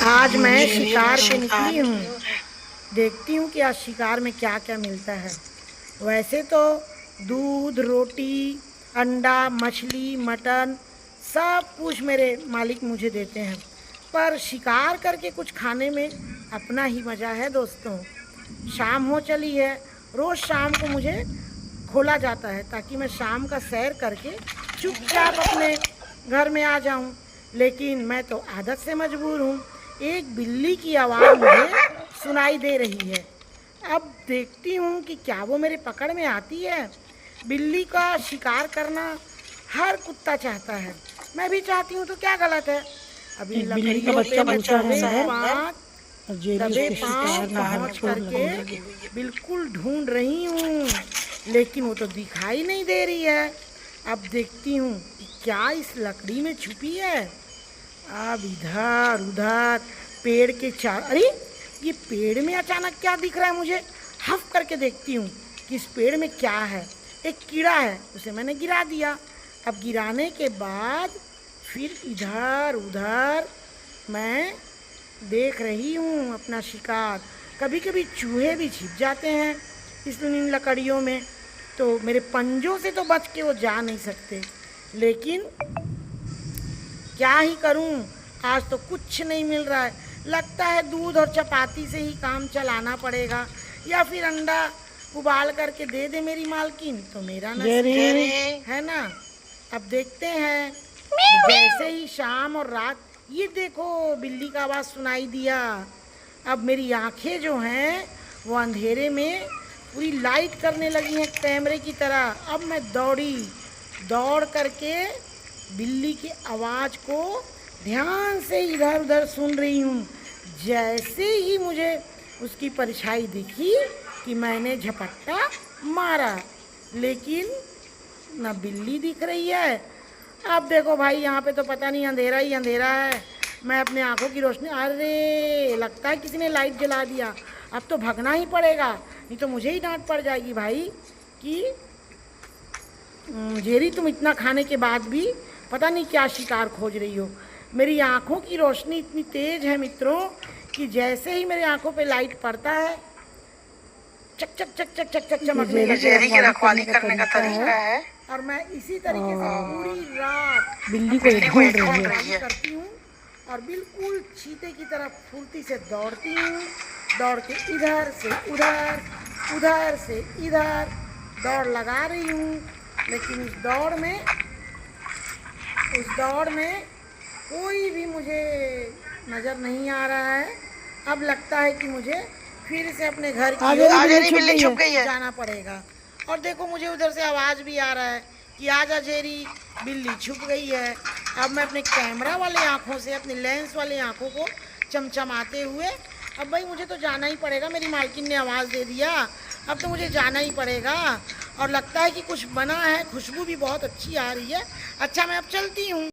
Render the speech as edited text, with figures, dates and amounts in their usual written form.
आज मैं शिकार पे निकली हूँ। देखती हूँ कि आज शिकार में क्या क्या मिलता है। वैसे तो दूध, रोटी, अंडा, मछली, मटन सब कुछ मेरे मालिक मुझे देते हैं, पर शिकार करके कुछ खाने में अपना ही मज़ा है दोस्तों। शाम हो चली है, रोज़ शाम को मुझे खोला जाता है ताकि मैं शाम का सैर करके चुपचाप अपने घर में आ जाऊं, लेकिन मैं तो आदत से मजबूर हूँ। एक बिल्ली की आवाज़ मुझे सुनाई दे रही है। अब देखती हूँ कि क्या वो मेरे पकड़ में आती है। बिल्ली का शिकार करना हर कुत्ता चाहता है, मैं भी चाहती हूँ, तो क्या गलत है। अभी एक बिल्ली का बच्चा घुसा है अंदर और दबे जेरी पाँव पहुँच करके बिल्कुल ढूंढ रही हूँ, लेकिन वो तो दिखाई नहीं दे रही है। अब देखती हूँ कि क्या इस लकड़ी में छुपी है। अब इधर उधर पेड़ के अरे ये पेड़ में अचानक क्या दिख रहा है मुझे। हफ करके देखती हूँ कि इस पेड़ में क्या है। एक कीड़ा है, उसे मैंने गिरा दिया। अब गिराने के बाद फिर इधर उधर मैं देख रही हूँ अपना शिकार। कभी कभी चूहे भी छिप जाते हैं इन लकड़ियों में, तो मेरे पंजों से तो बच के वो जा नहीं सकते, लेकिन क्या ही करूं, आज तो कुछ नहीं मिल रहा है। लगता है दूध और चपाती से ही काम चलाना पड़ेगा, या फिर अंडा उबाल करके दे दे मेरी मालकिन तो मेरा नसीब है ना। अब देखते हैं। जैसे ही शाम और रात, ये देखो बिल्ली का आवाज़ सुनाई दिया। अब मेरी आंखें जो हैं वो अंधेरे में पूरी लाइट करने लगी हैं कैमरे की तरह। अब मैं दौड़ करके बिल्ली की आवाज़ को ध्यान से इधर उधर सुन रही हूँ। जैसे ही मुझे उसकी परछाई दिखी कि मैंने झपट्टा मारा, लेकिन ना बिल्ली दिख रही है। अब देखो भाई, यहाँ पे तो पता नहीं, अंधेरा ही अंधेरा है। मैं अपने आंखों की रोशनी, अरे लगता है किसी ने लाइट जला दिया। अब तो भागना ही पड़ेगा, नहीं तो मुझे ही डांट पड़ जाएगी भाई कि जेरी तुम इतना खाने के बाद भी पता नहीं क्या शिकार खोज रही हो। मेरी आंखों की रोशनी इतनी तेज है मित्रों कि जैसे ही मेरी आंखों पे लाइट पड़ता है चक चक चक चक चक चक चमकने का जेरी की रखवाली करने का तरीका है। और मैं इसी तरीके से पूरी रात बिल्ली को ढूंढ रही है करती हूँ और बिल्कुल चीते की तरह फुर्ती से दौड़ती हूँ। दौड़ के इधर से उधर, उधर से इधर दौड़ लगा रही हूँ, लेकिन उस दौड़ में कोई भी मुझे नज़र नहीं आ रहा है। अब लगता है कि मुझे फिर से अपने घर की बिल्ली छुप गई है जाना पड़ेगा। और देखो मुझे उधर से आवाज़ भी आ रहा है कि आजा जेरी, बिल्ली छुप गई है। अब मैं अपने कैमरा वाले आँखों से, अपने लेंस वाले आँखों को चमचमाते हुए, अब भाई मुझे तो जाना ही पड़ेगा। मेरी मालकिन ने आवाज़ दे दिया, अब तो मुझे जाना ही पड़ेगा। और लगता है कि कुछ बना है, खुशबू भी बहुत अच्छी आ रही है। अच्छा मैं अब चलती हूँ।